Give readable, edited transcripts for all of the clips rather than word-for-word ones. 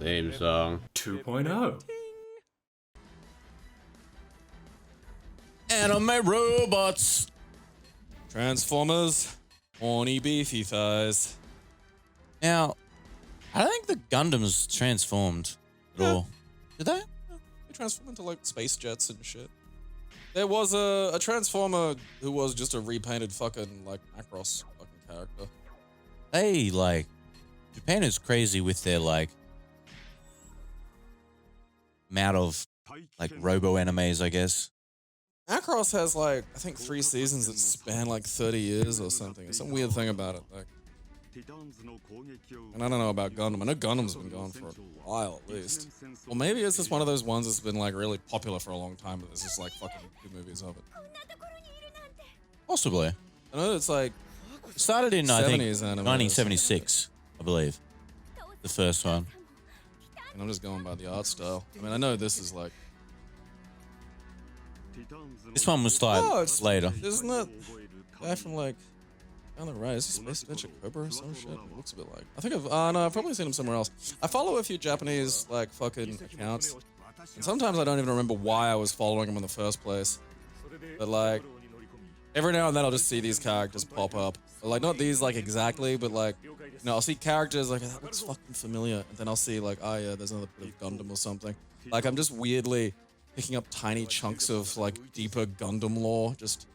Theme song. 2.0. Anime robots. Transformers. Horny beefy thighs. Now, I don't think the Gundams transformed at all. Did they? They transformed into like space jets and shit. There was a Transformer who was just a repainted fucking like Macross fucking character. Hey, like, Japan is crazy with their like amount of like robo animes, I guess. Macross has like, I think 3 seasons that span like 30 years or something. It's some weird thing about it. Like, and I don't know about Gundam. I know Gundam's been gone for a while at least. Or maybe it's just one of those ones that's been like really popular for a long time, but there's just like fucking 2 movies of it. Possibly. I know it's like it started in I think 1976, I believe. The first one. And I'm just going by the art style. I mean, I know this is like this one was like later. Isn't that guy from like down the right? Is he Space Adventure Cobra or some shit? It looks a bit like. I think no, I've probably seen him somewhere else. I follow a few Japanese like fucking accounts, and sometimes I don't even remember why I was following them in the first place. But like every now and then I'll just see these characters pop up. Like not these like exactly, but like I'll see characters like that looks fucking familiar, and then I'll see like yeah, there's another bit of Gundam or something. Like I'm just weirdly picking up tiny chunks of like deeper Gundam lore. Just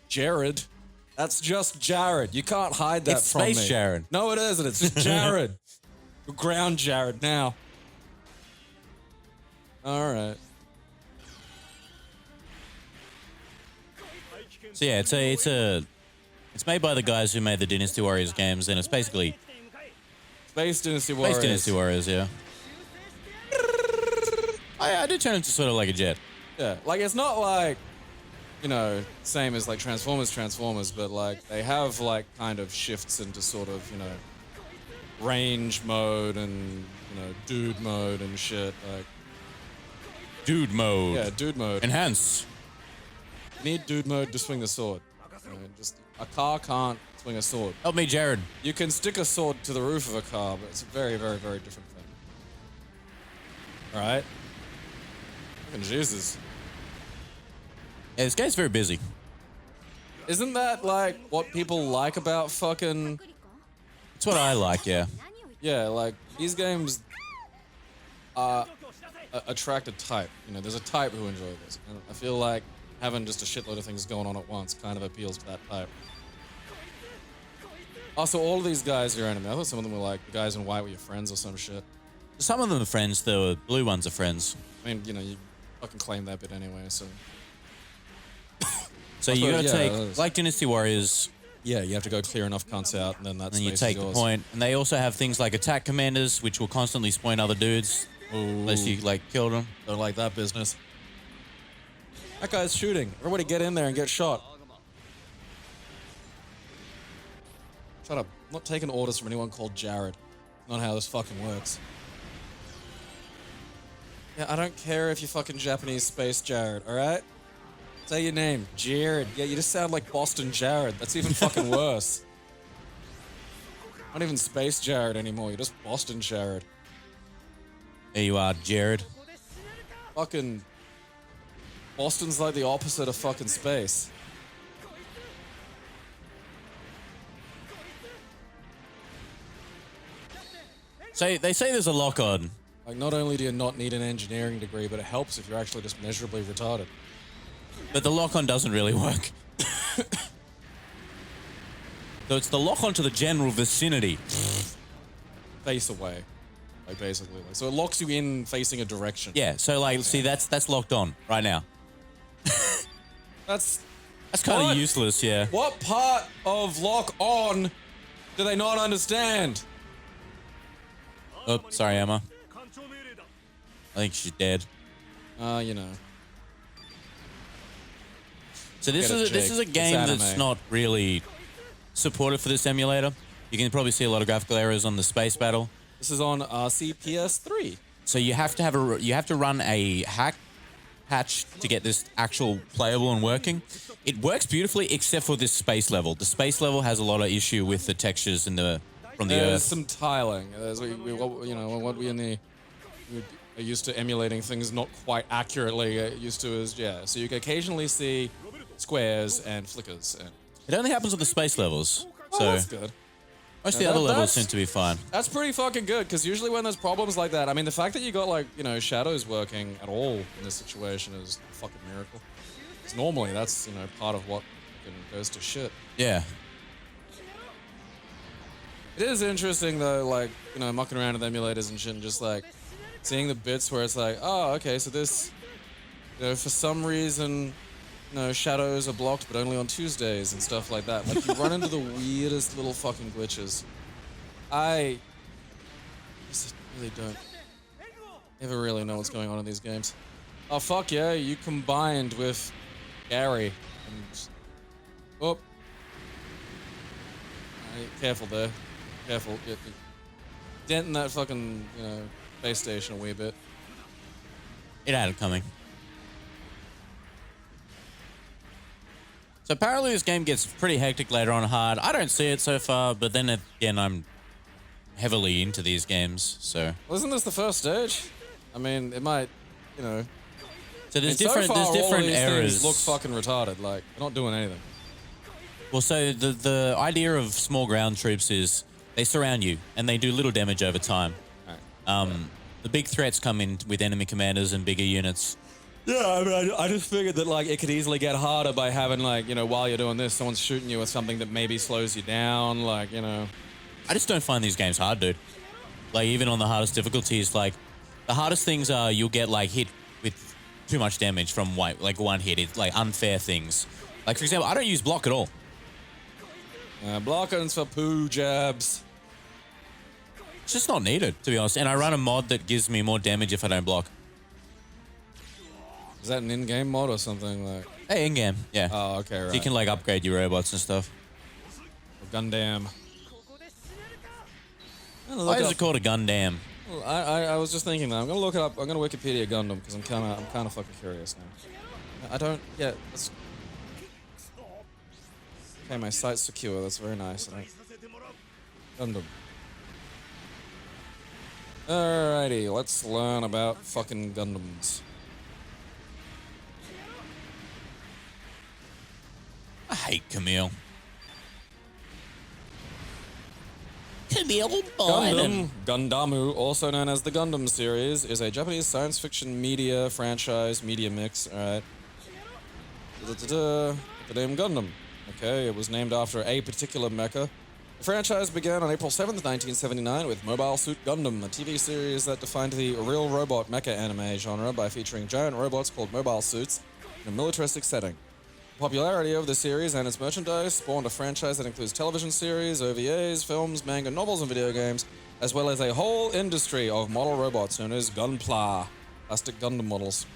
Jared. That's just Jared. You can't hide that from me. It's Space Jared. No, it isn't. It's just Jared. Ground Jared now. All right. So yeah, it's made by the guys who made the Dynasty Warriors games, and it's basically Space Dynasty Warriors. Space Dynasty Warriors, yeah. I did turn into sort of like a jet. Yeah, like it's not like, same as like Transformers, but like they have like kind of shifts into sort of, range mode and, dude mode and shit. Like dude mode. Yeah, dude mode. Enhance. You need dude mode to swing the sword. Just a car can't swing a sword. Help me, Jared. You can stick a sword to the roof of a car, but it's a very, very, very different thing. All right. Jesus. Yeah, this guy's very busy. Isn't that like what people like about fucking... It's what I like, yeah. Yeah, like these games attract a type. There's a type who enjoy this. And I feel like having just a shitload of things going on at once kind of appeals to that type. Also, all of these guys are your enemy. I thought some of them were like the guys in white were your friends or some shit. Some of them are friends, the blue ones are friends. I mean, you fucking claim that bit anyway, so... So you gotta take, like Dynasty Warriors... Yeah, you have to go clear enough cunts out, and then that's... And you take the point. And they also have things like attack commanders, which will constantly spawn other dudes. Ooh. Unless you, like, kill them. Don't like that business. That guy's shooting. Everybody get in there and get shot. Shut up. I'm not taking orders from anyone called Jared. Not how this fucking works. Yeah, I don't care if you're fucking Japanese Space Jared, alright? Say your name, Jared. Yeah, you just sound like Boston Jared. That's even fucking worse. Not even Space Jared anymore, you're just Boston Jared. There you are, Jared. Fucking... Boston's like the opposite of fucking space. So they say there's a lock-on. Like, not only do you not need an engineering degree, but it helps if you're actually just measurably retarded. But the lock-on doesn't really work. So it's the lock-on to the general vicinity. Face away. Like, basically. Like, so it locks you in facing a direction. Yeah, so, like, see, that's locked on right now. That's kind of useless, yeah. What part of lock-on do they not understand? Oh, sorry, Emma. I think she's dead. So this is a game that's not really supported for this emulator. You can probably see a lot of graphical errors on the space battle. This is on RCPS3. So you have to run a hack patch to get this actual playable and working. It works beautifully except for this space level. The space level has a lot of issue with the textures and the from the There's earth. some tiling. There's what we are used to emulating things not quite accurately. Used to is so you can occasionally see squares and flickers. And It only happens with the space levels, so that's good. most of the other levels seem to be fine. That's pretty fucking good, because usually when there's problems like that, I mean, the fact that you got, like, shadows working at all in this situation is a fucking miracle. Because normally that's, part of what fucking goes to shit. Yeah. It is interesting, though, like, mucking around with emulators and shit and just, like, seeing the bits where it's like, oh, okay, so this, for some reason, shadows are blocked, but only on Tuesdays and stuff like that. Like, you run into the weirdest little fucking glitches. I just really don't ever really know what's going on in these games. Oh, fuck yeah, you combined with Gary. And, oh. Careful there. Careful. You're denting that fucking, base station a wee bit. It had it coming. So apparently this game gets pretty hectic later on hard. I don't see it so far, but then again, I'm heavily into these games, so. Well, isn't this the first stage? I mean, it might, So there's so different, far, there's different all these errors. things look fucking retarded. Like, they're not doing anything. Well, so the idea of small ground troops is they surround you and they do little damage over time. Right. The big threats come in with enemy commanders and bigger units. Yeah, I mean, I just figured that, like, it could easily get harder by having, like, while you're doing this, someone's shooting you with something that maybe slows you down, like, I just don't find these games hard, dude. Like, even on the hardest difficulties, like, the hardest things are you'll get, like, hit with too much damage from, like, one hit. It's, like, unfair things. Like, for example, I don't use block at all. Blocking's for poo jabs. It's just not needed, to be honest. And I run a mod that gives me more damage if I don't block. Is that an in-game mod or something like? Hey, in-game, yeah. Oh, okay, right. So you can, like, upgrade your robots and stuff. Gundam. Why is it called a Gundam? Well, I was just thinking that I'm gonna look it up. I'm gonna Wikipedia Gundam because I'm kind of fucking curious now. I don't. Yeah. That's, okay, my site's secure. That's very nice. Gundam. Alrighty, let's learn about fucking Gundams. I hate Camille. Camille Biden. Gundamu, also known as the Gundam series, is a Japanese science fiction media franchise, media mix, alright. The name Gundam. Okay, it was named after a particular mecha. The franchise began on April 7th, 1979 with Mobile Suit Gundam, a TV series that defined the real robot mecha anime genre by featuring giant robots called mobile suits in a militaristic setting. The popularity of the series and its merchandise spawned a franchise that includes television series, OVAs, films, manga, novels, and video games, as well as a whole industry of model robots known as Gunpla, plastic Gundam models.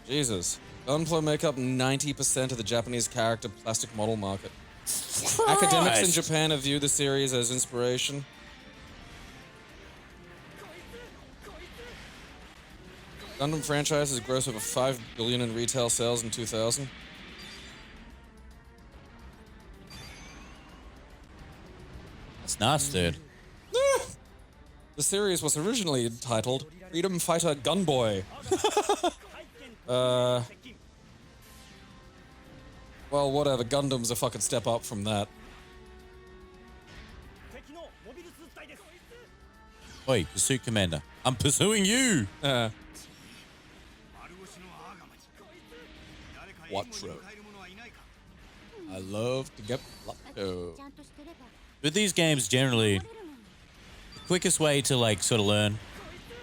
Jesus. Gunpla make up 90% of the Japanese character plastic model market. Academics in Japan have viewed the series as inspiration. Gundam franchise has grossed over $5 billion in retail sales in 2000. That's nuts, dude. The series was originally titled Freedom Fighter Gunboy. Well, whatever. Gundam's a fucking step up from that. Oi, pursuit commander. I'm pursuing you! Quattro. I love to get Quattro. With these games, generally, the quickest way to, like, sort of learn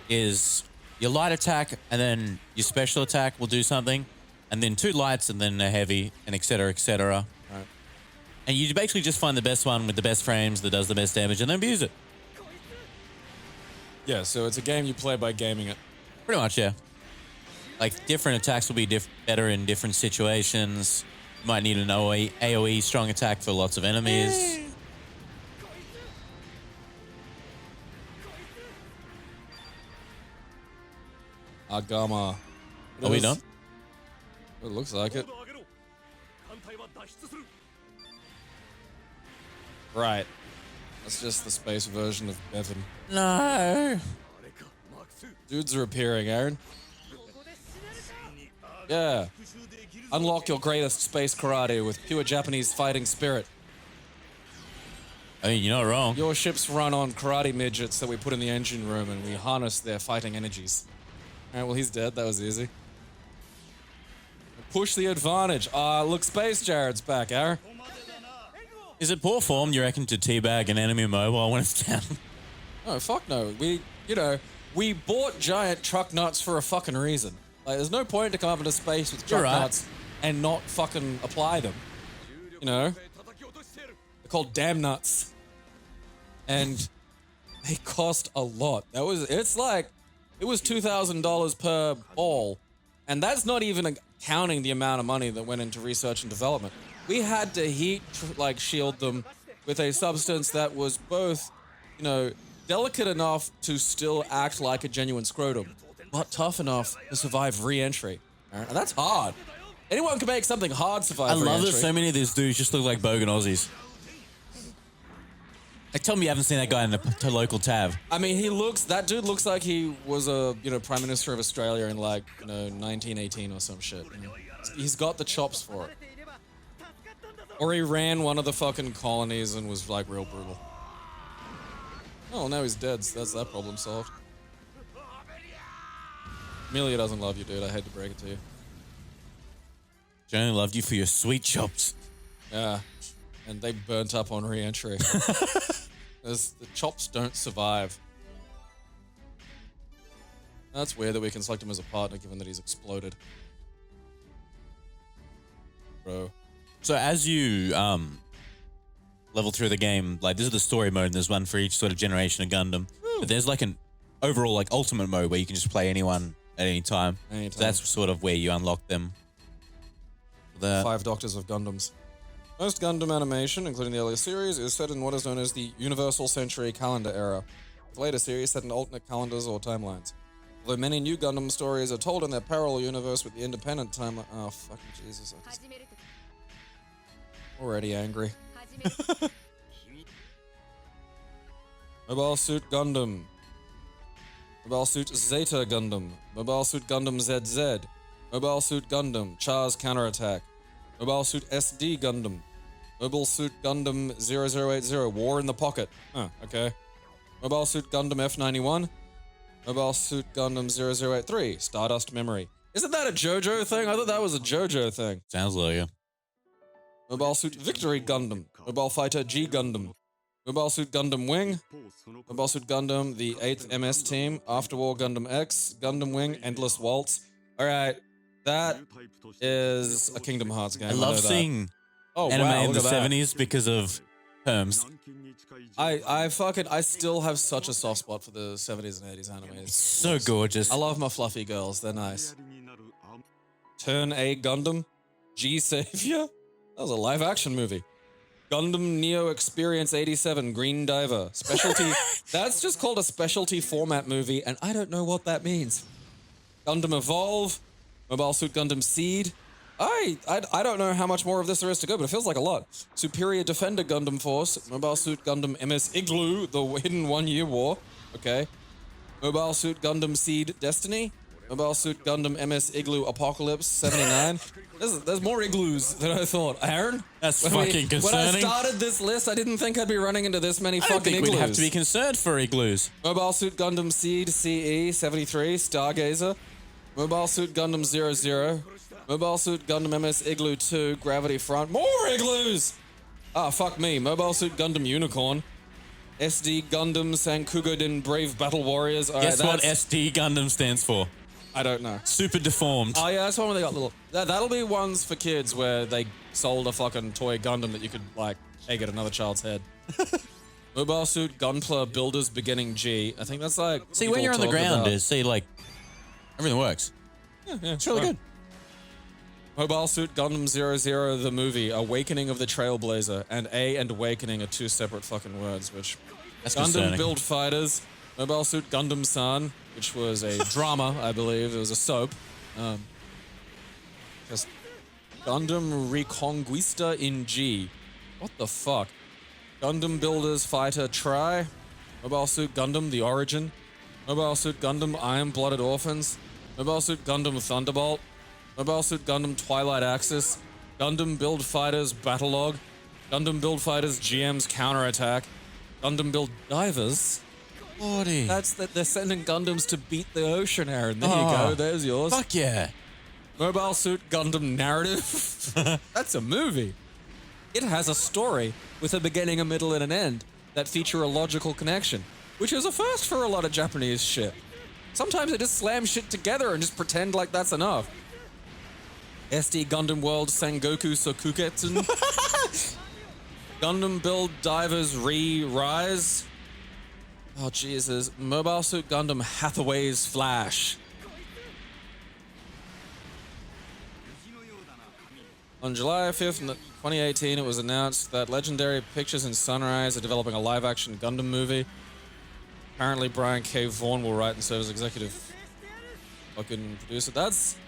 is your light attack, and then your special attack will do something, and then two lights, and then a heavy, and etc., etc. Right. And you basically just find the best one with the best frames that does the best damage, and then abuse it. Yeah, so it's a game you play by gaming it. Pretty much, yeah. Like, different attacks will be better in different situations. You might need an AoE strong attack for lots of enemies. Agama. Are we done? It looks like it. Right. That's just the space version of Bevan. No. Dudes are appearing, Aaron. Yeah. Unlock your greatest space karate with pure Japanese fighting spirit. I mean, you're not wrong. Your ships run on karate midgets that we put in the engine room and we harness their fighting energies. Alright, well, he's dead. That was easy. Push the advantage. Look, Space Jared's back, Aaron. Is it poor form, you reckon, to teabag an enemy mobile when it's down? Oh, fuck no. We bought giant truck nuts for a fucking reason. Like, there's no point to come up into space with truck nuts and not fucking apply them. You know? They're called damn nuts. And they cost a lot. It was $2,000 per ball. And that's not even counting the amount of money that went into research and development. We had to heat shield them with a substance that was both, delicate enough to still act like a genuine scrotum, but tough enough to survive re-entry. And that's hard. Anyone can make something hard survive re-entry. I love that so many of these dudes just look like bogan Aussies. Like, tell me you haven't seen that guy in the local tab. I mean, that dude looks like he was a, Prime Minister of Australia in 1918 or some shit. He's got the chops for it. Or he ran one of the fucking colonies and was real brutal. Oh, now he's dead, so that's that problem solved. Amelia doesn't love you, dude. I hate to break it to you. She only loved you for your sweet chops. Yeah. And they burnt up on re-entry. The chops don't survive. That's weird that we can select him as a partner, given that he's exploded. Bro. So as you level through the game, this is the story mode, and there's one for each sort of generation of Gundam. Ooh. But there's an overall ultimate mode where you can just play anyone at any time. So that's sort of where you unlock them. 5 Doctors of Gundams. Most Gundam animation, including the earlier series, is set in what is known as the Universal Century Calendar era. The later series set in alternate calendars or timelines. Although many new Gundam stories are told in their parallel universe with the independent timeline. Oh, fucking Jesus. Already angry. Mobile Suit Gundam. Mobile Suit Zeta Gundam. Mobile Suit Gundam ZZ. Mobile Suit Gundam Char's Counterattack. Mobile Suit SD Gundam. Mobile Suit Gundam 0080 War in the Pocket. Huh, okay. Mobile Suit Gundam F91. Mobile Suit Gundam 0083 Stardust Memory. Isn't that a JoJo thing? I thought that was a JoJo thing. Sounds like it. Mobile Suit Victory Gundam. Mobile Fighter G Gundam. Mobile Suit Gundam Wing. Mobile Suit Gundam, the 8th MS Team. After War Gundam X. Gundam Wing, Endless Waltz. Alright, that is a Kingdom Hearts game. I love seeing anime in the 70s because of terms. I still have such a soft spot for the 70s and 80s anime. It's so gorgeous. I love my fluffy girls. They're nice. Turn A Gundam. G Savior. That was a live action movie. Gundam Neo Experience 87 Green Diver. Specialty. That's just called a specialty format movie, and I don't know what that means. Gundam Evolve. Mobile Suit Gundam Seed. I don't know how much more of this there is to go, but it feels like a lot. Superior Defender Gundam Force. Mobile Suit Gundam MS Igloo, the hidden 1-year war. Okay. Mobile Suit Gundam Seed Destiny. Mobile Suit Gundam MS Igloo Apocalypse 79. There's more igloos than I thought. Aaron? That's fucking concerning. When I started this list, I didn't think I'd be running into this many fucking igloos. I don't think we'd have to be concerned for igloos. Mobile Suit Gundam Seed CE 73 Stargazer. Mobile Suit Gundam 00. Mobile Suit Gundam MS Igloo 2 Gravity Front. More igloos! Ah, fuck me. Mobile Suit Gundam Unicorn. SD Gundam Sankugodin Brave Battle Warriors. Guess what SD Gundam stands for? I don't know. Super deformed. Oh yeah, that's one where they got little... That'll be ones for kids where they sold a fucking toy Gundam that you could, take at another child's head. Mobile Suit Gunpla Builders Beginning G. I think that's See, when you're on the ground, everything works. Yeah, it's really good. Mobile Suit Gundam 00 the movie, Awakening of the Trailblazer, and Awakening are 2 separate fucking words, which... That's Gundam concerning. Build Fighters, Mobile Suit Gundam San, which was a drama, I believe. It was a soap. Just Gundam Reconquista in G. What the fuck? Gundam Builders Fighter Tri, Mobile Suit Gundam The Origin, Mobile Suit Gundam Iron-Blooded Orphans, Mobile Suit Gundam Thunderbolt, Mobile Suit Gundam Twilight Axis, Gundam Build Fighters Battlelog, Gundam Build Fighters GM's Counterattack, Gundam Build Divers. Lordy. That's that they're sending Gundams to beat the ocean, Aaron. There you go. There's yours. Fuck yeah. Mobile Suit Gundam Narrative. That's a movie. It has a story with a beginning, a middle, and an end that feature a logical connection, which is a first for a lot of Japanese shit. Sometimes they just slam shit together and just pretend like that's enough. SD Gundam World Sengoku Sokuketsun. Gundam Build Divers Rise. Oh, Jesus. Mobile Suit Gundam Hathaway's Flash. On July 5th, 2018, it was announced that Legendary Pictures and Sunrise are developing a live-action Gundam movie. Apparently, Brian K. Vaughan will write and serve as executive fucking producer.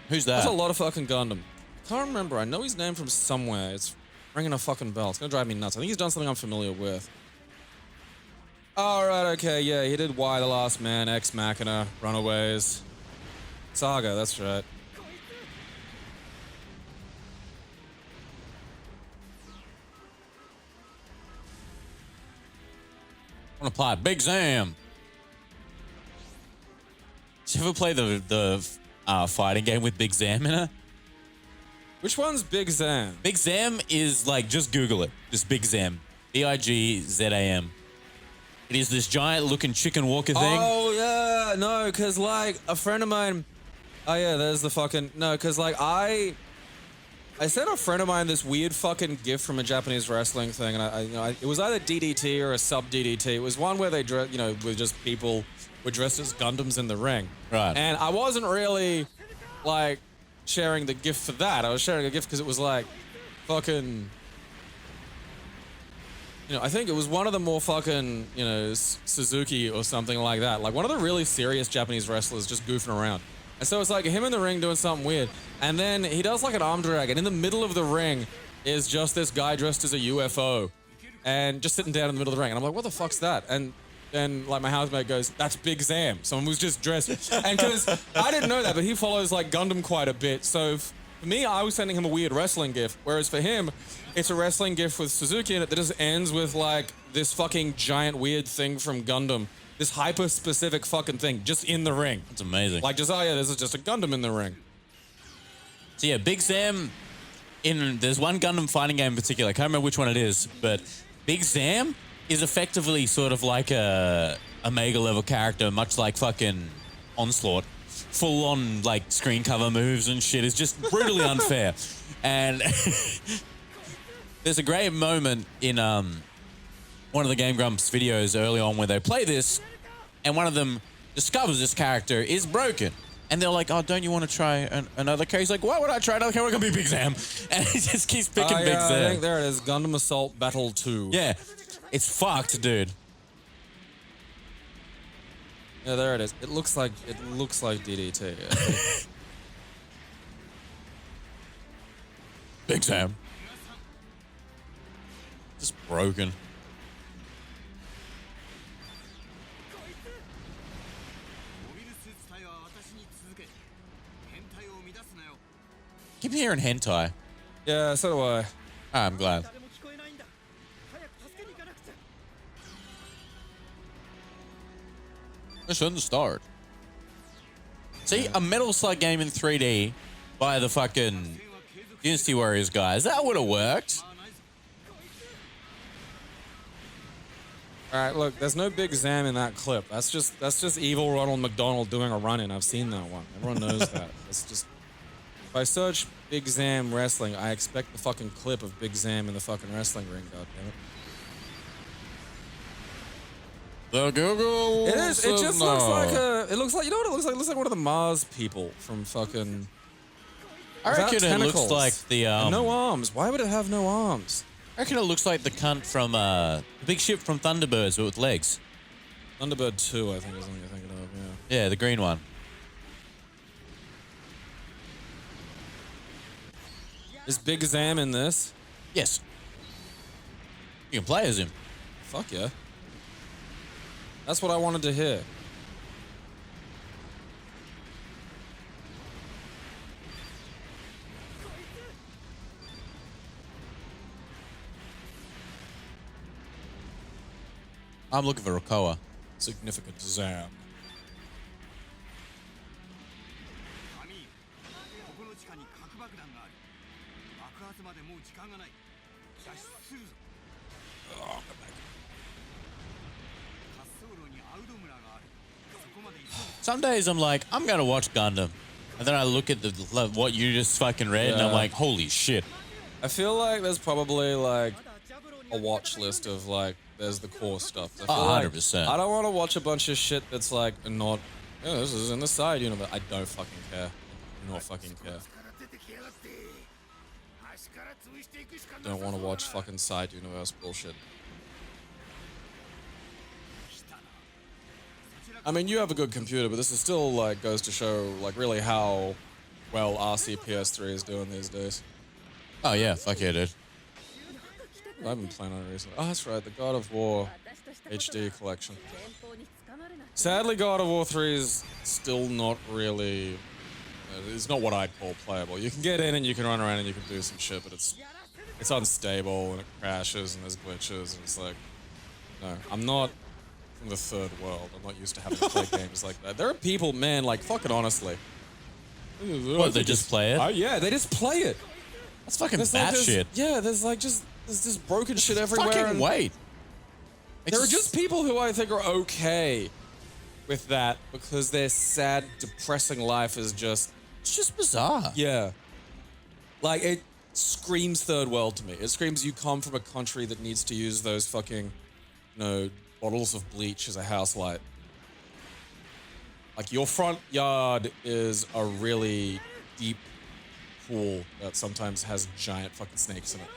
Who's that? That's a lot of fucking Gundam. I can't remember. I know his name from somewhere. It's ringing a fucking bell. It's gonna drive me nuts. I think he's done something I'm familiar with. Oh, right, okay, yeah. He did Y: The Last Man, Ex Machina, Runaways. Saga, that's right. I want to play Big Zam. Did you ever play the fighting game with Big Zam in it? Which one's Big Zam? Big Zam is like, just Google it. Just Big Zam. Bigzam. It is this giant looking chicken walker thing. Oh, yeah. No, because, like, a friend of mine... Oh, yeah, there's the fucking... No, because, like, I sent a friend of mine this weird fucking gif from a Japanese wrestling thing, and it was either DDT or a sub-DDT. It was one where they, were just people were dressed as Gundams in the ring. Right. And I wasn't really, like, sharing the gif for that. I was sharing a gif because it was, like, fucking... I think it was one of the more fucking, Suzuki or something like that. Like, one of the really serious Japanese wrestlers just goofing around. And so it's like him in the ring doing something weird. And then he does like an arm drag, and in the middle of the ring is just this guy dressed as a UFO and just sitting down in the middle of the ring. And I'm like, what the fuck's that? And then like my housemate goes, that's Big Zam. Someone was just dressed. And because I didn't know that, but he follows like Gundam quite a bit. So for me, I was sending him a weird wrestling gif. Whereas for him, it's a wrestling gif with Suzuki in it that just ends with like this fucking giant weird thing from Gundam. This hyper-specific fucking thing just in the ring. It's amazing. Like just, oh yeah, this is just a Gundam in the ring. So yeah, Big Zam, there's one Gundam fighting game in particular, I can't remember which one it is, but Big Zam is effectively sort of like a Omega level character, much like fucking Onslaught. Full on like screen cover moves and shit. Is just brutally unfair. And there's a great moment in one of the Game Grumps videos early on where they play this, and one of them discovers this character is broken. And they're like, oh, don't you want to try another character? He's like, why would I try another character? We're going to be Big Zam. And he just keeps picking Big Zam. I think there it is. Gundam Assault Battle 2. Yeah. It's fucked, dude. Yeah, there it is. It looks like DDT. Yeah. Big Zam. Just broken. Keep hearing hentai. Yeah, so do I. I'm glad. I shouldn't start. See, a Metal Slug game in 3D by the fucking Dynasty Warriors guys. That would have worked. All right, look, there's no Big Zam in that clip. That's just evil Ronald McDonald doing a run-in. I've seen that one. Everyone knows that. It's just... If I search Big Zam wrestling, I expect the fucking clip of Big Zam in the fucking wrestling ring, goddammit. The Google. It is. It just looks like a. It looks like, you know what it looks like? It looks like one of the Mars people from fucking. I reckon it looks like the no arms. Why would it have no arms? I reckon it looks like the cunt from the big ship from Thunderbirds, but with legs. Thunderbird 2, I think is the one you're thinking of. Yeah. Yeah, the green one. Is Big Zam in this? Yes. You can play as him. Fuck yeah. That's what I wanted to hear. I'm looking for Rakoa. Significant Zam. Oh, Some days I'm like, I'm gonna watch Gundam, and then I look at what you just fucking read, and I'm like, holy shit. I feel like there's probably like a watch list of like there's the core stuff. I feel 100%. I don't want to watch a bunch of shit that's like not. Oh, this is in the side universe. I don't fucking care. I do not fucking care. Don't want to watch fucking side universe bullshit. I mean, you have a good computer, but this is still like goes to show like really how well RC PS3 is doing these days. Oh yeah, fuck yeah, dude. I've been playing on it recently. Oh, that's right, the God of War HD collection. Sadly, God of War 3 is still not really. It's not what I'd call playable. You can get in and you can run around and you can do some shit, but it's unstable and it crashes and there's glitches and it's like, no, I'm not from the third world. I'm not used to having to play games like that. There are people, man, like fucking honestly. What, they just play it? Yeah, they just play it. That's fucking There's bad like shit. Yeah, there's just broken shit everywhere. Fucking wait. There are just people who I think are okay with that because their sad, depressing life is just. It's just bizarre. Yeah. Like, it screams third world to me. It screams you come from a country that needs to use those fucking, bottles of bleach as a house light. Like, your front yard is a really deep pool that sometimes has giant fucking snakes in it.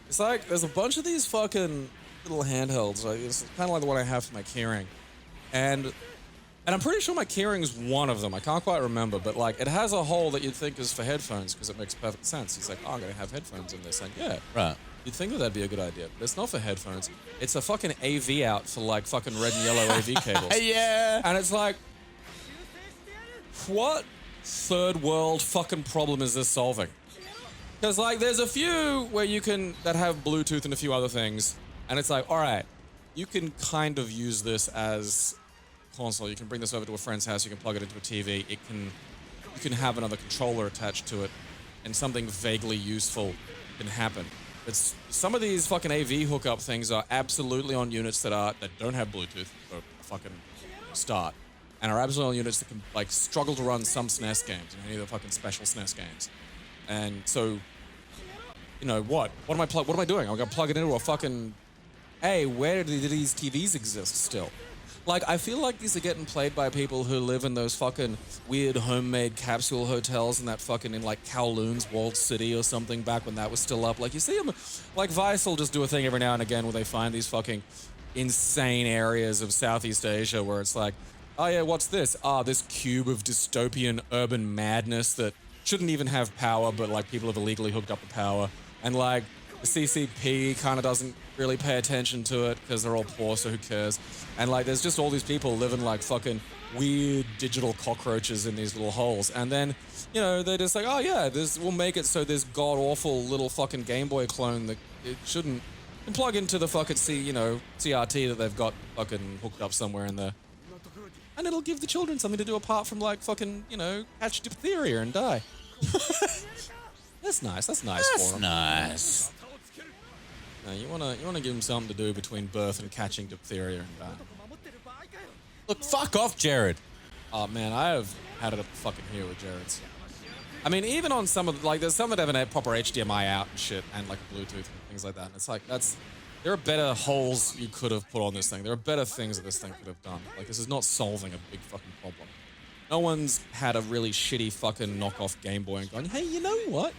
It's like, there's a bunch of these fucking little handhelds. Like, it's kind of like the one I have for my keyring. And I'm pretty sure my keyring's one of them. I can't quite remember, but like, it has a hole that you'd think is for headphones because it makes perfect sense. He's like, oh, I'm going to have headphones in this. And yeah. Right. You'd think that that'd be a good idea, but it's not for headphones. It's a fucking AV out for like fucking red and yellow AV cables. Yeah. And it's like, what third world fucking problem is this solving? Because like, there's a few where that have Bluetooth and a few other things, and it's like, all right, you can kind of use this as console. You can bring this over to a friend's house. You can plug it into a TV. You can have another controller attached to it, and something vaguely useful can happen. But some of these fucking AV hookup things are absolutely on units that don't have Bluetooth or fucking start, and are absolutely on units that can like struggle to run some SNES games, any of the fucking special SNES games. And so, what am I doing? I'm gonna plug it into a fucking. Hey, where do these TVs exist still? Like, I feel like these are getting played by people who live in those fucking weird homemade capsule hotels in like Kowloon's Walled City or something back when that was still up. Like, you see them, like Vice will just do a thing every now and again where they find these fucking insane areas of Southeast Asia where it's like, oh yeah, what's this? This cube of dystopian urban madness that shouldn't even have power, but like people have illegally hooked up the power. And like, the CCP kind of doesn't really pay attention to it because they're all poor, so who cares? And like, there's just all these people living like fucking weird digital cockroaches in these little holes. And then, they're just like, oh yeah, we'll make it so this god-awful little fucking Game Boy clone that it shouldn't, and plug into the fucking CRT that they've got fucking hooked up somewhere in there. And it'll give the children something to do apart from like fucking, catch diphtheria and die. That's nice. That's nice for them. Nice. No, you wanna give them something to do between birth and catching diphtheria and dying. Look, fuck off, Jared. Oh man, I have had it up fucking here with Jared's. I mean, even on some of there's some that have a proper HDMI out and shit, and like Bluetooth and things like that. And it's like there are better holes you could have put on this thing. There are better things that this thing could have done. Like, this is not solving a big fucking problem. No one's had a really shitty fucking knockoff Game Boy and gone, hey, you know what?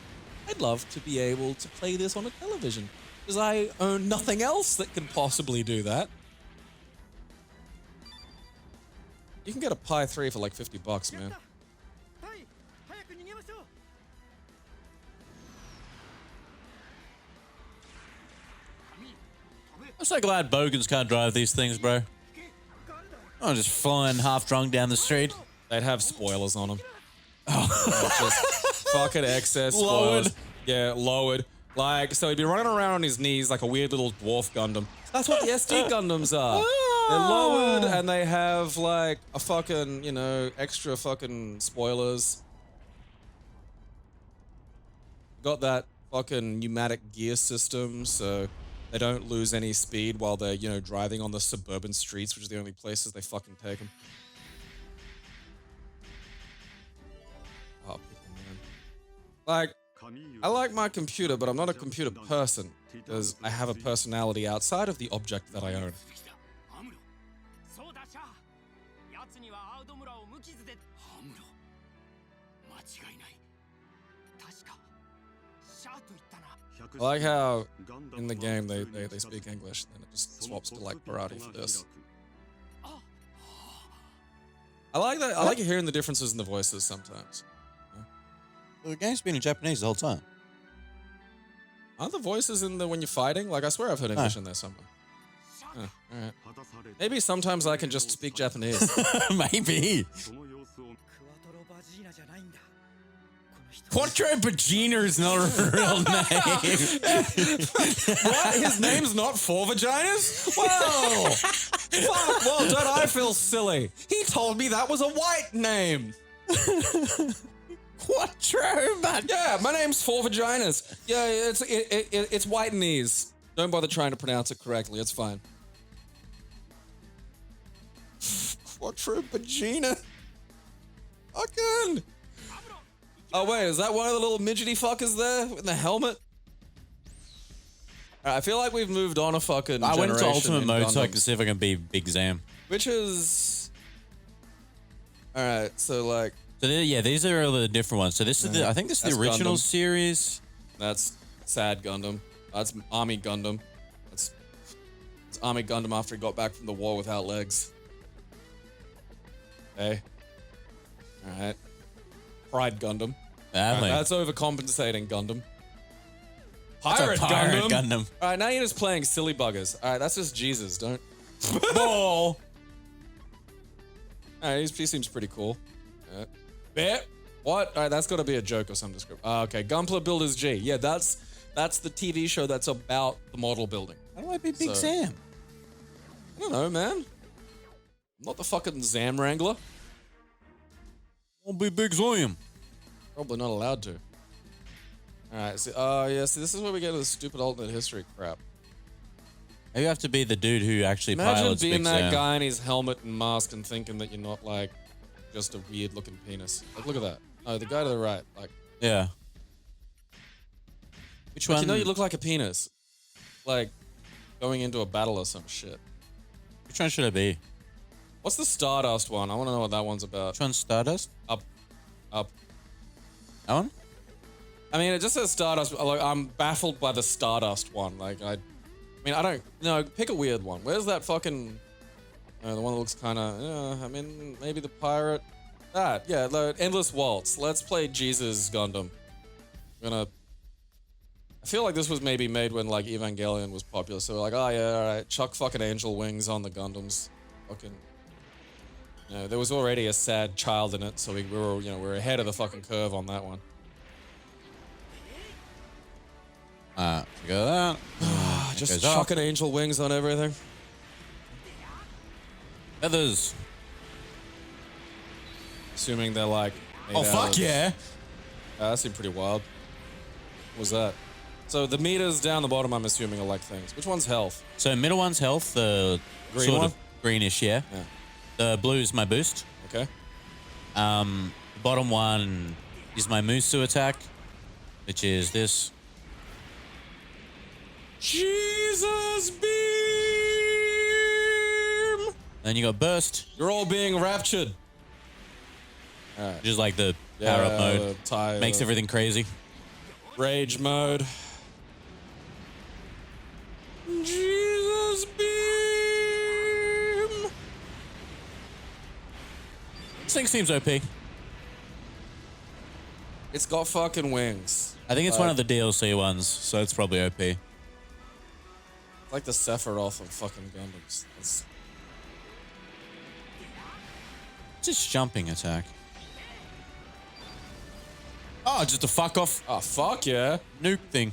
I'd love to be able to play this on a television because I own nothing else that can possibly do that. You can get a Pi 3 for like $50, man. I'm so glad bogans can't drive these things, bro. I'm just flying half drunk down the street. They'd have spoilers on them. Oh, just fucking excess spoilers. Lowered. Yeah, lowered. Like, so he'd be running around on his knees like a weird little dwarf Gundam. That's what the SD Gundams are. They're lowered and they have like a fucking, you know, extra fucking spoilers. Got that fucking pneumatic gear system, so they don't lose any speed while they're, you know, driving on the suburban streets, which are the only places they fucking take them. Oh, people, man. Like, I like my computer, but I'm not a computer person, because I have a personality outside of the object that I own. I like how in the game they speak English, and it just swaps to like karate for this. I like that. I like hearing the differences in the voices sometimes. Well, the game's been in Japanese the whole time. Aren't the voices in the when you're fighting? Like I swear I've heard English in there somewhere. Oh, all right. Maybe sometimes I can just speak Japanese. Maybe. Quattro Vagina is not a real name. What? His name's not Four Vaginas? Well, fuck. Well, don't I feel silly? He told me that was a white name. Quattro Vagina. Yeah, my name's Four Vaginas. Yeah, it's white knees. Don't bother trying to pronounce it correctly. It's fine. Quattro Vagina. Fucking. Oh, wait, is that one of the little midgety fuckers there in the helmet? I feel like we've moved on a fucking I went into generation ultimate in mode so I Gundam. could see if I can be Big Zam. Which is... Alright, so like... So yeah, these are all the different ones. So this is I think this is the That's original Gundam. series. That's Sad Gundam. That's Army Gundam. It's Army Gundam after he got back from the war without legs. Hey. Alright. Pride Gundam. That's overcompensating Gundam. Pirate Gundam. Alright, now you're just playing silly buggers. Alright, that's just Jesus, don't... Ball. Alright, he seems pretty cool. Bet? What? Alright, that's gotta be a joke or some description. Okay, Gunpla Builders G. Yeah, that's the TV show that's about the model building. How do I be Big Zam? I don't know, man. I'm not the fucking Zam Wrangler. I'll be Big Zam. Probably not allowed to. Alright, so, yeah, see, this is where we get to the stupid alternate history crap. You have to be the dude who actually Imagine pilots being Big that Zam. guy in his helmet and mask and thinking that you're not, like, just a weird-looking penis. Like, look at that. Oh, the guy to the right, like... Yeah. Which like, one? you know you look like a penis. Like, going into a battle or some shit. Which one should I be? What's the Stardust one? I want to know what that one's about. Which one's Stardust? Up. That one? I mean, it just says Stardust. Like, I'm baffled by the Stardust one. Like, I mean, I don't... No, pick a weird one. Where's that fucking... the one that looks kind of... I mean, maybe the pirate... That, yeah, the Endless Waltz. Let's play Jesus Gundam. I'm gonna... I feel like this was maybe made when, like, Evangelion was popular. So we're like, oh, yeah, alright. Chuck fucking angel wings on the Gundams. Fucking... You know, there was already a sad child in it, so we were, you know, we're ahead of the fucking curve on that one. Go that. Just chucking angel wings on everything. Feathers. Assuming they're like... Oh, fuck yeah. That seemed pretty wild. What was that? So the meters down the bottom, I'm assuming, are like things. Which one's health? So middle one's health, the Green sort one? of greenish, yeah. The blue is my boost. Okay. The bottom one is my Musu attack, which is this. Jesus beam! Then you got burst, You're all being raptured. which is like the power up mode. Makes everything crazy. Rage mode. Jesus beam! This thing seems OP. It's got fucking wings. I think it's one of the DLC ones, so it's probably OP. It's like the Sephiroth of fucking Gundams. It's Just jumping attack. Oh, just a fuck off oh fuck yeah! nuke thing.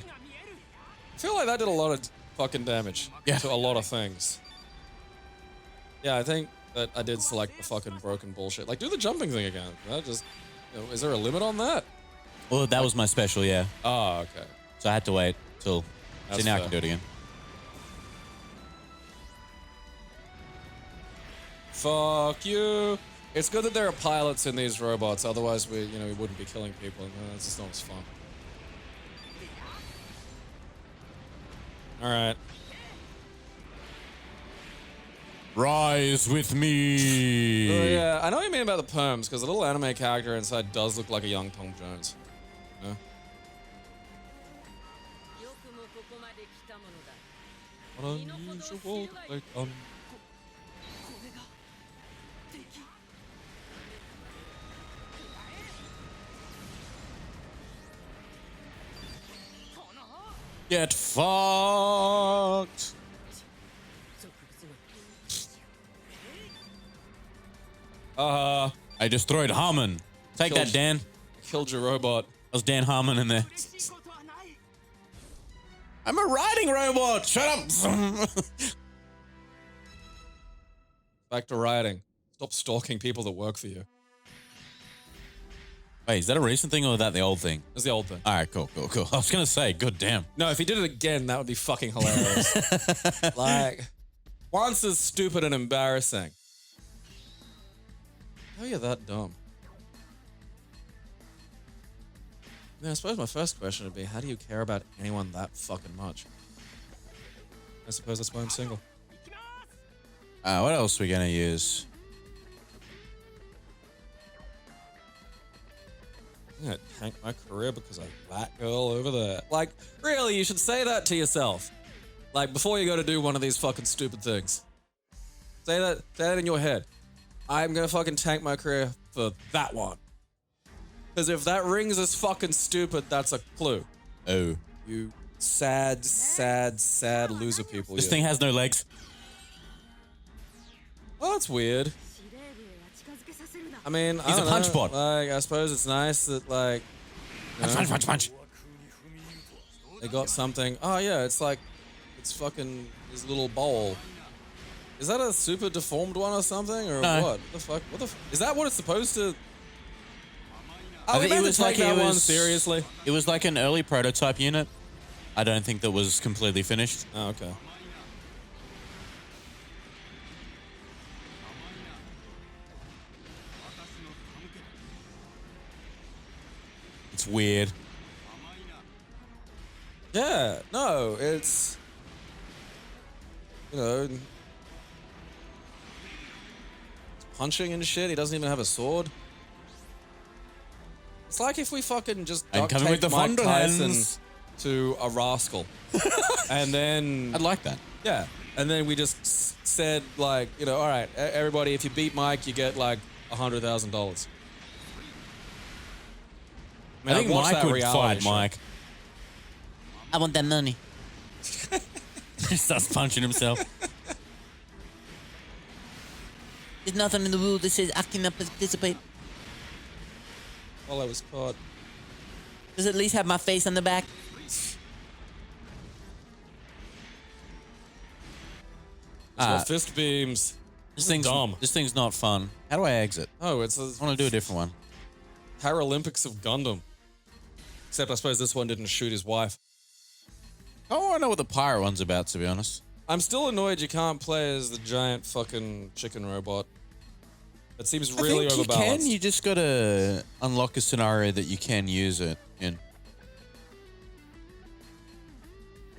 I feel like that did a lot of fucking damage to a lot of things. Yeah, I think that I did select the fucking broken bullshit. Like, do the jumping thing again. That just, you know, is there a limit on that? Well, that was my special, yeah. Oh, okay. So I had to wait till. That's See, now I fair. can do it again. Fuck you. It's good that there are pilots in these robots. Otherwise, we wouldn't be killing people. That's just not as fun. All right. Rise with me. Oh, yeah, I know what you mean about the perms, because the little anime character inside does look like a young Tom Jones. You know? What unusual, like, Get fucked. I destroyed Harmon. Take Killed- that, Dan. killed your robot. That was Dan Harmon in there. I'm a riding robot. Shut up. Back to rioting. Stop stalking people that work for you. Wait, is that a recent thing or is that the old thing? That's the old thing. All right, cool. I was gonna say, good damn. No, if he did it again, that would be fucking hilarious. Like, once is stupid and embarrassing. How are you that dumb? I mean, I suppose my first question would be, how do you care about anyone that fucking much? I suppose that's why I'm single. What else are we gonna use? I'm gonna tank my career because of that girl over there. Like, really, you should say that to yourself. Like, before you go to do one of these fucking stupid things. Say that in your head. I'm gonna fucking tank my career for that one. Because if that rings as fucking stupid, that's a clue. Oh. You sad loser people. This thing has no legs. Well, that's weird. I mean, He's a punch bot. Like, I suppose it's nice that, like, you know, Punch. they got something. Oh yeah, it's like, it's fucking his little bowl. Is that a super deformed one or something, or No. what? The fuck? Is that what it's supposed to? I think it was like that it one was seriously. It was like an early prototype unit. I don't think that was completely finished. Oh, okay. It's weird. Yeah, no, it's, you know, it's punching and shit. He doesn't even have a sword. It's like if we fucking just I'm duct coming with taped the Mike Tyson Thunderhands. to a rascal, and then I'd like that. yeah, and then we just said like, you know, all right, everybody, if you beat Mike, you get like $100,000. I think Mike would fight show. Mike. I want that money. He starts punching himself. There's nothing in the rule that says I cannot participate. While I was caught. Does it at least have my face on the back? Fist beams. This thing's dumb. This thing's not fun. How do I exit? Oh, it's a I want to do a different one. Paralympics of Gundam. Except I suppose this one didn't shoot his wife. I want to know what the pirate one's about, to be honest. I'm still annoyed you can't play as the giant fucking chicken robot. It seems really I think overbalanced. you can. You just got to unlock a scenario that you can use it in.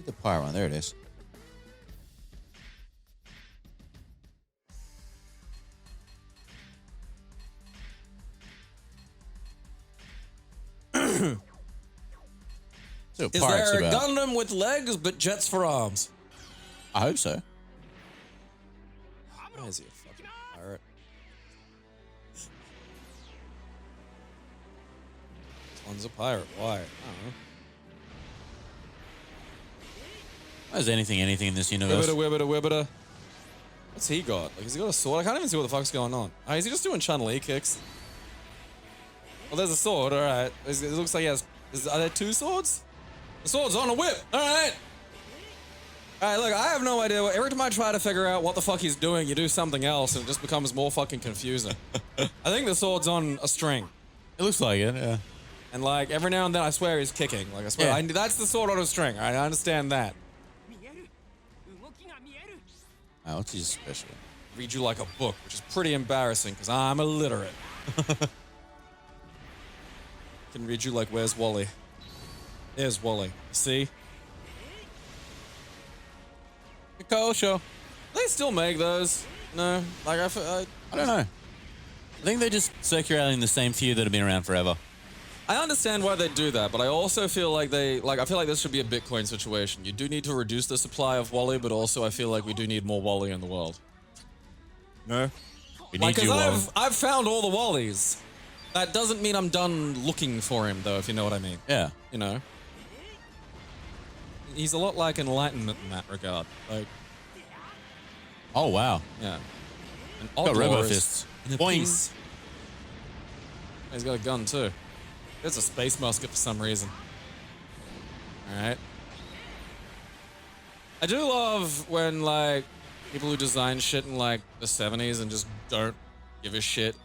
The pirate one. There it is. So Is pirates there a about. Gundam with legs but jets for arms? I hope so. Why is he a fucking pirate? This one's a pirate. Why? I don't know. There's anything in this universe. Wibbita. What's he got? Like, has he got a sword? I can't even see what the fuck's going on. Oh, is he just doing Chun-Li kicks? Well, there's a sword, alright. It looks like he has... Are there 2 swords? The sword's on a whip, alright. Alright, look, I have no idea. Every time I try to figure out what the fuck he's doing, you do something else and it just becomes more fucking confusing. I think the sword's on a string. It looks like it, yeah. And like, every now and then I swear he's kicking. Like, I swear, Yeah. that's the sword on a string, alright? I understand that. Oh, what's his special? Read you like a book, which is pretty embarrassing because I'm illiterate. Can read you like, where's Wally? There's Wally. See? Show. They still make those. No, like I don't know. I think they're just circulating the same few that have been around forever. I understand why they do that, but I also feel like I feel like this should be a Bitcoin situation. You do need to reduce the supply of Wally, but also I feel like we do need more Wally in the world. No? We need you, Wally. I've found all the Wallies. That doesn't mean I'm done looking for him, though, if you know what I mean. Yeah. You know? He's a lot like Enlightenment in that regard. Like, oh, wow. yeah. And Got robo fists. Boings. He's got a gun, too. There's a space musket for some reason. Alright. I do love when, like, people who design shit in, like, the 70s and just don't give a shit.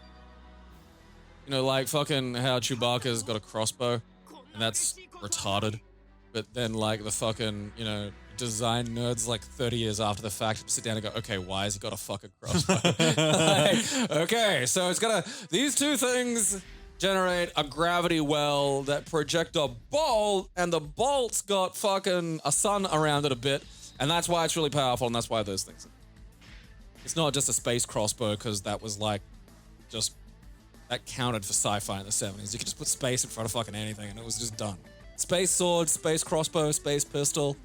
You know, like, fucking how Chewbacca's got a crossbow, and that's retarded. But then, like, the fucking, you know, design nerds, like, 30 years after the fact, sit down and go, okay, why has he got a fucking crossbow? Like, okay, so it's gonna... These two things generate a gravity well that project a bolt, and the bolt's got fucking a sun around it a bit, and that's why it's really powerful, and that's why those things. It's not just a space crossbow, because that was, like, just... That counted for sci-fi in the 70s. You could just put space in front of fucking anything, and it was just done. Space sword, space crossbow, space pistol,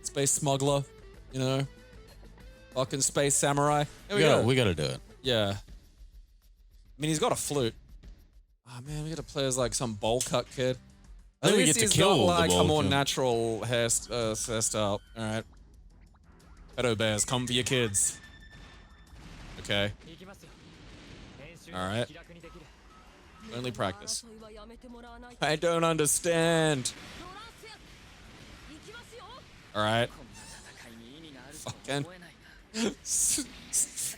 space smuggler, you know? Fucking space samurai. Here we go. We gotta do it. Yeah. I mean, he's got a flute. Oh man, we gotta play as like some bowl cut kid. At we least get to he's kill got the like a bowl more kid. natural hairstyle. Alright. Pedo bears, come for your kids. Okay. Alright. Only practice. I don't understand. Alright.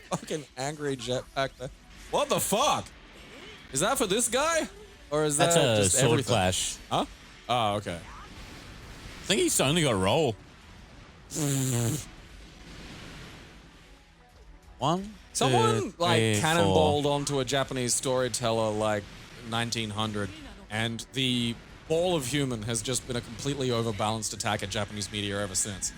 Fucking angry jetpack there. What the fuck? Is that for this guy? Or is that That's a just sword everything? clash. Huh? Oh, okay. I think he's only got a roll. One, Someone two, like three, cannonballed four. onto a Japanese storyteller like 1900, and the ball of human has just been a completely overbalanced attack at Japanese media ever since.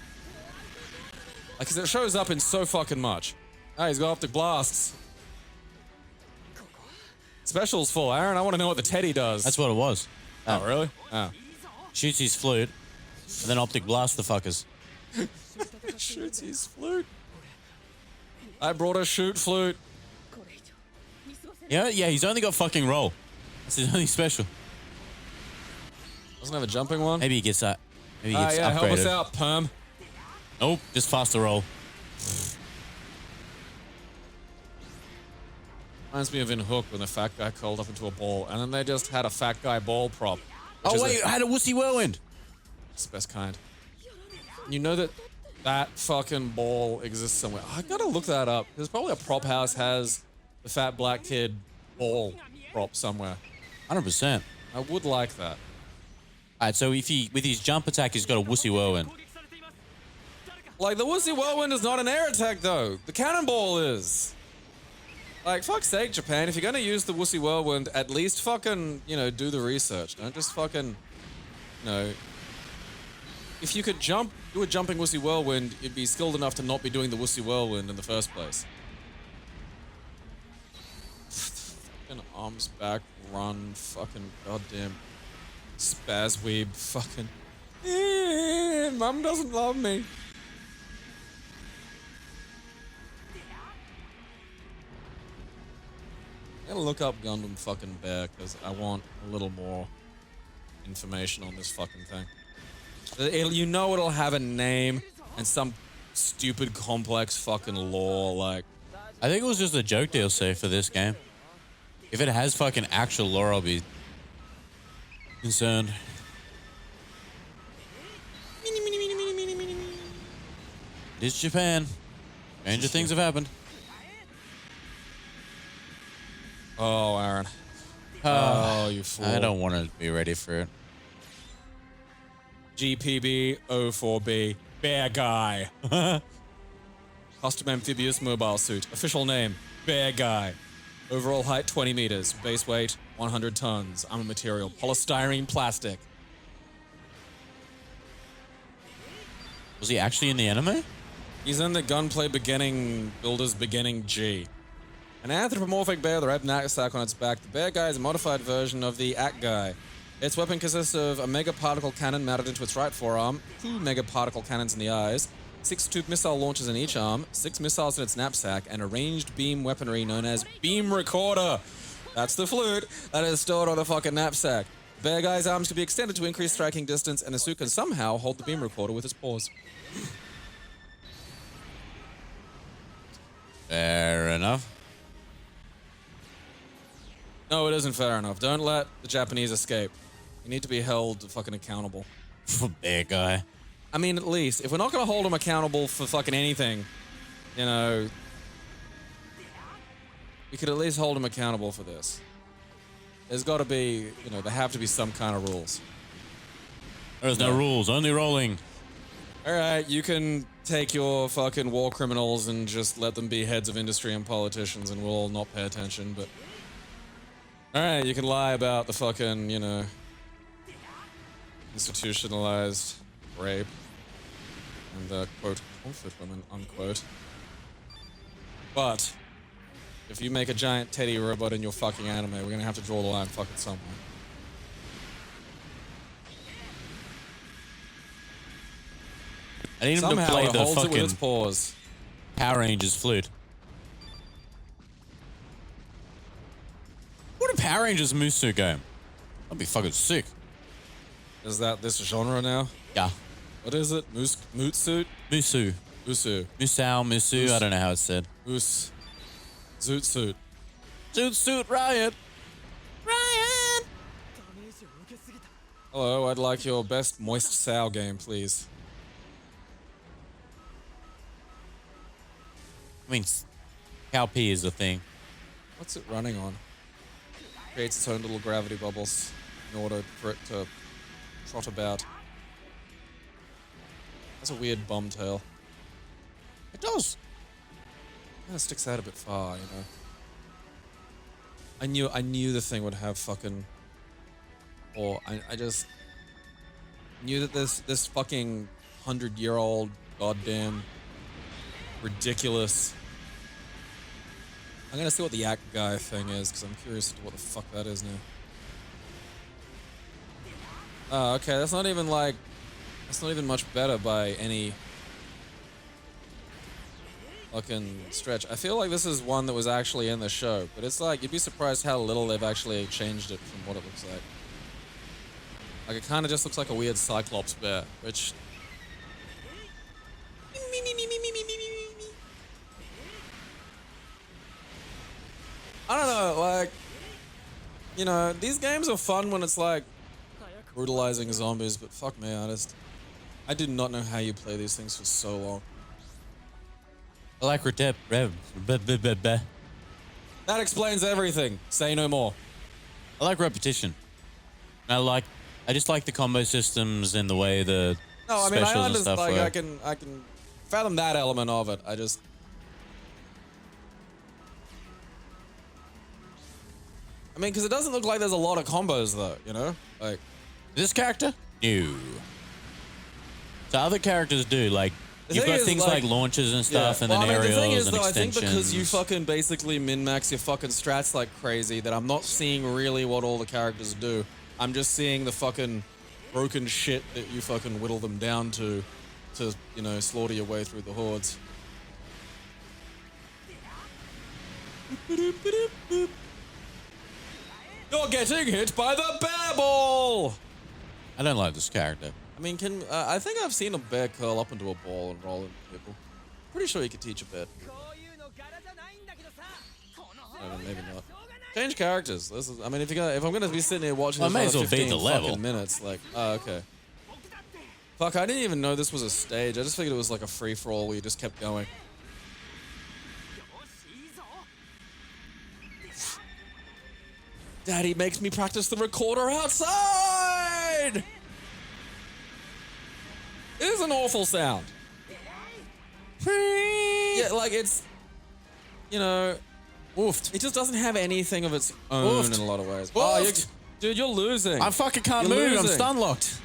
Like, 'cause it shows up in so fucking much. Oh, he's got optic blasts. Special's full, Aaron. I want to know what the Teddy does. That's what it was. Oh, really? Oh. Shoots his flute, and then optic blast the fuckers. Shoots his flute. I brought a shoot flute. Yeah, he's only got fucking roll. That's his only special. Doesn't have a jumping one? Maybe he gets that. Maybe he gets Yeah, upgraded. help us out, Perm. Nope, just faster roll. Reminds me of in Hook when the fat guy curled up into a ball, and then they just had a fat guy ball prop. Oh wait, I had a wussy whirlwind. It's the best kind. You know that fucking ball exists somewhere. I gotta look that up. There's probably a prop house has the fat black kid ball prop somewhere. 100%. I would like that. Alright, so if he, with his jump attack, he's got a wussy whirlwind. Like, the Wussy Whirlwind is not an air attack, though. The cannonball is. Like, fuck's sake, Japan. If you're gonna use the Wussy Whirlwind, at least fucking, you know, do the research. Don't just fucking, you know. If you could do a jumping Wussy Whirlwind, you'd be skilled enough to not be doing the Wussy Whirlwind in the first place. Fucking arms back, run, fucking goddamn spaz weeb, fucking. Mum doesn't love me. I'm gonna look up Gundam fucking Bear because I want a little more information on this fucking thing. You know it'll have a name. and some stupid complex fucking lore. Like, I think it was just a joke DLC for this game. If it has fucking actual lore, I'll be concerned. It is Japan. Stranger things have happened. oh, Aaron. Oh, you fool. I don't want to be ready for it. GPB 04B Bear Guy. Custom amphibious mobile suit. Official name Bear Guy. Overall height 20 meters. Base weight 100 tons. Armor material polystyrene plastic. Was he actually in the anime? He's in the Gunplay Beginning Builders Beginning G. An anthropomorphic bear with a red knapsack on its back, the Bear Guy is a modified version of the Act Guy. Its weapon consists of a mega particle cannon mounted into its right forearm, 2 mega particle cannons in the eyes, 6 tube missile launchers in each arm, 6 missiles in its knapsack, and a ranged beam weaponry known as Beam Recorder. That's the flute that is stored on the fucking knapsack. The Bear Guy's arms can be extended to increase striking distance, and the suit can somehow hold the beam recorder with its paws. Fair enough. No, it isn't fair enough. Don't let the Japanese escape. You need to be held fucking accountable. Bear Guy. I mean, at least, if we're not gonna hold them accountable for fucking anything, you know, we could at least hold them accountable for this. There's gotta be, you know, there have to be some kind of rules. There's no rules, only rolling. Alright, you can take your fucking war criminals and just let them be heads of industry and politicians and we'll all not pay attention, but... Alright, you can lie about the fucking, you know, institutionalized rape and the, quote, comfort women, unquote. But, if you make a giant teddy robot in your fucking anime, we're gonna have to draw the line fucking somewhere. I need him Somehow to play it the holds it with its fucking paws. Power Rangers flute. What a Power Rangers Musu game? That'd be fucking sick. Is that this genre now? Yeah. What is it? Mutsu? Musu. Musu. Musou, Musu, I don't know how it's said. Moose. Zoot suit. Zoot suit riot. Riot! Hello, I'd like your best moist sow game, please. I mean, cow pee is a thing. What's it running on? Creates its own little gravity bubbles in order for it to trot about. That's a weird bum tail. It does. Kind of sticks out a bit far, you know. I knew the thing would have fucking... Or I just knew that this fucking 100-year-old goddamn ridiculous... I'm gonna see what the Act Guy thing is, because I'm curious as to what the fuck that is now. Oh, okay, that's not even like... That's not even much better by any... fucking stretch. I feel like this is one that was actually in the show, but it's like, you'd be surprised how little they've actually changed it from what it looks like. Like, it kind of just looks like a weird Cyclops bear, which... I don't know, like... You know, these games are fun when it's like... brutalizing zombies, but fuck me, I did not know how you play these things for so long. I like That explains everything. Say no more. I like repetition. I just like the combo systems and the way the No, I mean, I specials and understand. stuff Like, work. I can fathom that element of it. I mean, because it doesn't look like there's a lot of combos, though. You know, like This character? No. So other characters do, like, The you've thing got is, things like- like launches and stuff, and Well, then I mean, aerials the thing is, and though, I extensions. think because you fucking basically min-max your fucking strats like crazy, that I'm not seeing really what all the characters do. I'm just seeing the fucking broken shit that you fucking whittle them down to, you know, slaughter your way through the hordes. You're getting hit by the bear ball! I don't like this character. I mean, I think I've seen a bear curl up into a ball and roll into people. Pretty sure you could teach a bear. Maybe not. Change characters. I mean, if I'm gonna be sitting here watching, I this may for as well beat 15 the level. fucking minutes, like, oh, okay. Fuck, I didn't even know this was a stage. I just figured it was like a free for all where you just kept going. Daddy makes me practice the recorder outside! It is an awful sound. Yeah, like it's, you know, Woofed. it just doesn't have anything of its own in a lot of ways. Oh, dude, you're losing. I fucking can't You're move. I'm losing. stun locked.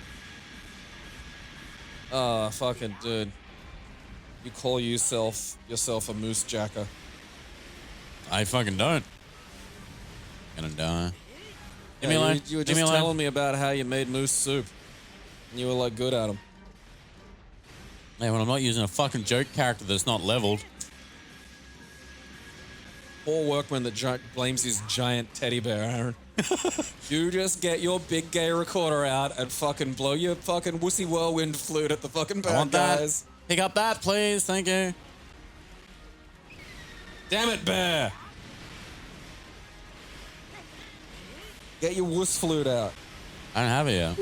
Oh, fucking dude. You call yourself a moose jacker. I fucking don't. Gonna die. Give me a Yeah, line. you were Give me just a line. telling me about how you made moose soup. And you were like good at them. Hey, when I'm not using a fucking joke character that's not leveled. Poor workman that blames his giant teddy bear, Aaron. You just get your big gay recorder out and fucking blow your fucking wussy whirlwind flute at the fucking I bad want that. guys. Pick up that, please. Thank you. Damn it, bear! Get your wuss flute out. I don't have it yet.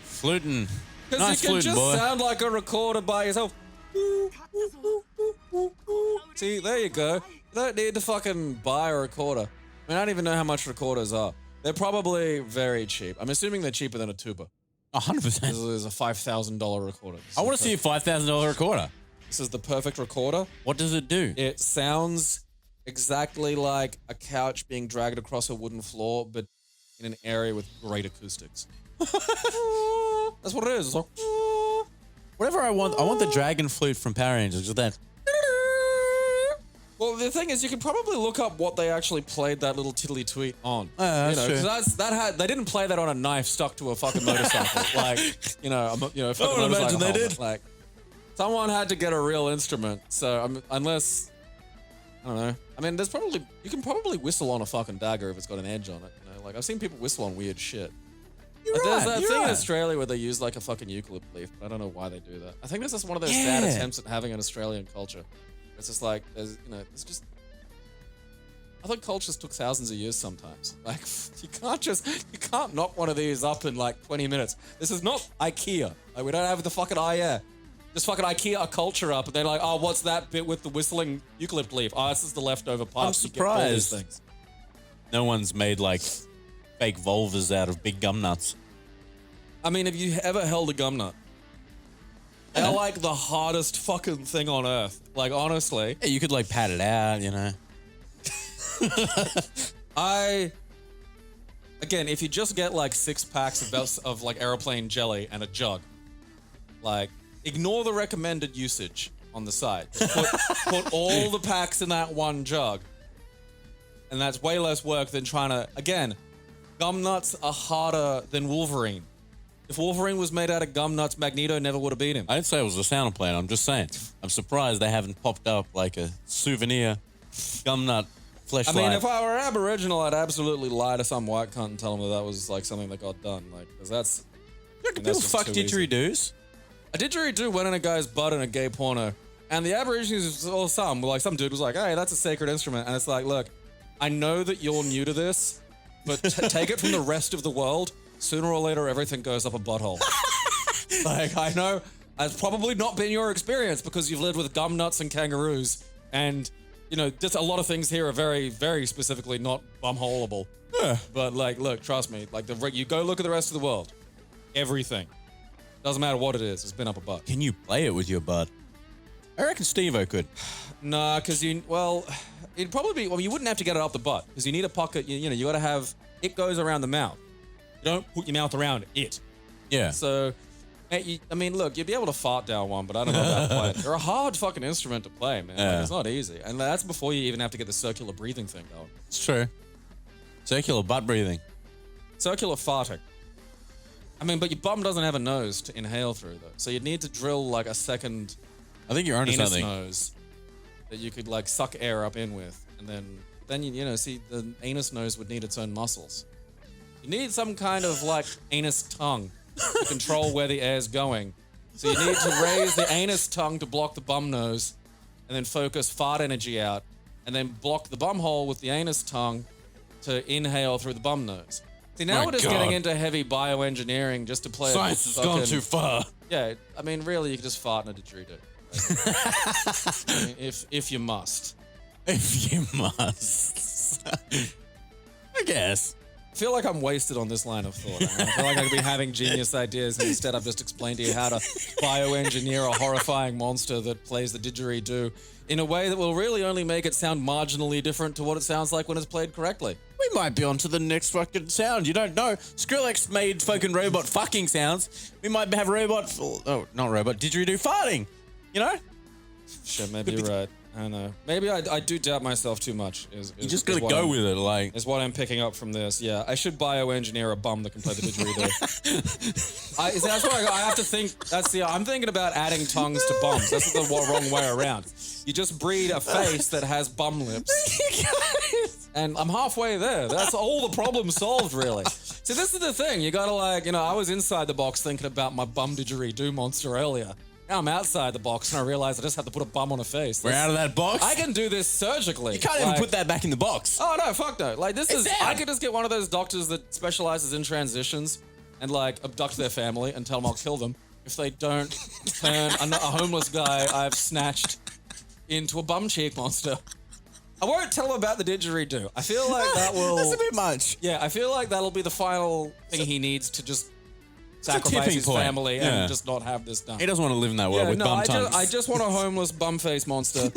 Fluting. Because Nice you can fluting, just boy. sound like a recorder by yourself. See, there you go. You don't need to fucking buy a recorder. I mean, I don't even know how much recorders are. They're probably very cheap. I'm assuming they're cheaper than a tuba. 100%. This is a $5,000 recorder. I want to see a $5,000 recorder. This is the perfect recorder. What does it do? It sounds exactly like a couch being dragged across a wooden floor, but in an area with great acoustics. That's what it is. It's like, Whatever I want the dragon flute from Power Rangers. Just that. well, the thing is, you can probably look up what they actually played that little tiddly tweet on. That's you know, true. 'cause they didn't play that on a knife stuck to a fucking motorcycle. Like, fucking would motorcycle imagine they helmet. did. Like, someone had to get a real instrument. So unless, I don't know. I mean, you can probably whistle on a fucking dagger if it's got an edge on it. You know, like I've seen people whistle on weird shit. There's that thing in Australia where they use like a fucking eucalypt leaf, but I don't know why they do that. I think this is one of those sad attempts at having an Australian culture. It's just like, it's just. I think cultures took thousands of years sometimes. Like, you can't knock one of these up in like 20 minutes. This is not IKEA. Like, we don't have the fucking just fucking IKEA a culture up, and they're like, oh, what's that bit with the whistling eucalypt leaf? Oh, this is the leftover part. I'm surprised. Things. No one's made like fake vulvas out of big gum nuts. I mean, have you ever held a gum nut? They're like the hardest fucking thing on earth. Like, honestly. Yeah, you could like pat it out, you know. Again, if you just get like 6 packs of like aeroplane jelly and a jug, like, ignore the recommended usage on the side. Put all the packs in that one jug. And that's way less work than trying to, again, gum nuts are harder than Wolverine. If Wolverine was made out of gum nuts, Magneto never would have beat him. I didn't say it was a sound plane. I'm just saying. I'm surprised they haven't popped up like a souvenir gum nut fleshlight. I mean, if I were Aboriginal, I'd absolutely lie to some white cunt and tell him that was like something that got done. Like, because that's. people fuck didgeridoos. A didgeridoo went in a guy's butt in a gay porno, and the Aborigines or some dude was like, "Hey, that's a sacred instrument," and it's like, look, I know that you're new to this, but take it from the rest of the world. Sooner or later, everything goes up a butthole. Like, I know that's probably not been your experience because you've lived with gum nuts and kangaroos, and just a lot of things here are very, very specifically not bumholeable. Yeah. But like, look, trust me, like you go look at the rest of the world, everything. Doesn't matter what it is, it's been up a butt. Can you play it with your butt? I reckon Steve-O could. Nah, because it'd probably be, you wouldn't have to get it up the butt because you need a pocket, you got to have, it goes around the mouth. You don't put your mouth around it. Yeah. So, look, you'd be able to fart down one, but I don't know about playing. They're a hard fucking instrument to play, man. Yeah. Like, it's not easy. And that's before you even have to get the circular breathing thing going. It's true. Circular butt breathing. Circular farting. But your bum doesn't have a nose to inhale through, though. So you'd need to drill like a second I think you're onto anus something. nose that you could like suck air up in with. And then the anus nose would need its own muscles. You need some kind of like anus tongue to control where the air's going. So you need to raise the anus tongue to block the bum nose, and then focus fart energy out, and then block the bum hole with the anus tongue to inhale through the bum nose. See, now we're just getting into heavy bioengineering just to play. Science has gone too far. Yeah, I mean, really, you could just fart in a didgeridoo. I mean, if you must. If you must. I guess. I feel like I'm wasted on this line of thought. I feel like I could be having genius ideas, and instead I've just explained to you how to bioengineer a horrifying monster that plays the didgeridoo in a way that will really only make it sound marginally different to what it sounds like when it's played correctly. We might be onto the next fucking sound. You don't know. Skrillex made fucking robot fucking sounds. We might have robot... Oh, not robot. Didgeridoo farting. You know? Shit, maybe you're right. I don't know. Maybe I do doubt myself too much. You just gotta go with it, like... Is what I'm picking up from this. Yeah, I should bioengineer a bum that can play the didgeridoo. That's what I have to think. I'm thinking about adding tongues to bums. That's the wrong way around. You just breed a face that has bum lips. And I'm halfway there. That's all the problem solved, really. See, this is the thing. You gotta I was inside the box thinking about my bum didgeridoo monster earlier. Now I'm outside the box and I realize I just have to put a bum on a face. We're out of that box? I can do this surgically. You can't even put that back in the box. Oh, no, fuck no. I could just get one of those doctors that specializes in transitions and, abduct their family and tell them I'll kill them if they don't turn a homeless guy I've snatched into a bum cheek monster. I won't tell him about the didgeridoo. I feel like that will... That's a bit much. Yeah, I feel like that'll be the final thing he needs to just... sacrifice his family and just not have this done. He doesn't want to live in that world with bum tongues. I just want a homeless bum face monster,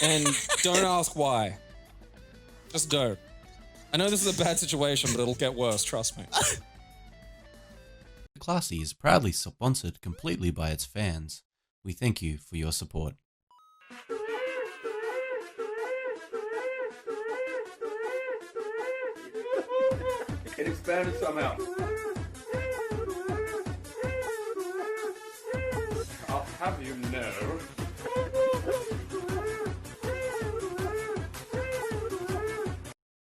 and don't ask why. Just don't. I know this is a bad situation, but it'll get worse. Trust me. KeepetClassy is proudly sponsored completely by its fans. We thank you for your support. It expanded somehow. I'll have you know